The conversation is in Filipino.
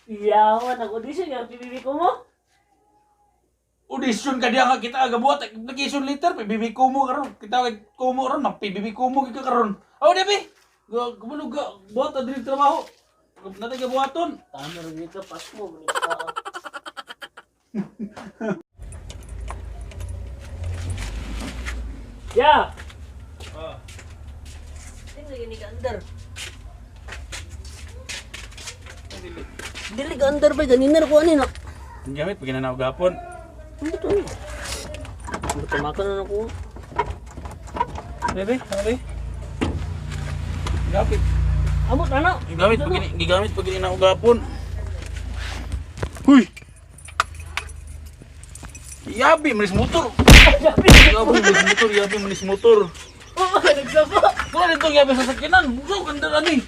Yawan nag-audition yung PBB ko mo. Audition ka diya nga kita aga buhat application letter PBB Kumo karon. Kita kay Kumo ron, mag PBB Kumo kita karon. Aw di bi. Gumulog ka buhat adiri trabaho. Natay ka buhaton. Tama rin dito, pas mo. Ya! Tingnan lagi ni Gander. Dili Gander ba? Ganina na ko ano na. Ang gamit pag ginanaw gapon. Ano ito? Tumakan na ako. Bebe, bebe. Gapit. Amot ano? Gigamit pag ginanaw gapon. Huy. Yabi manis motor. Yabi manis motor. Oo, nagsapa. Wala nito yabi sa sakinan. Buso ganda ani.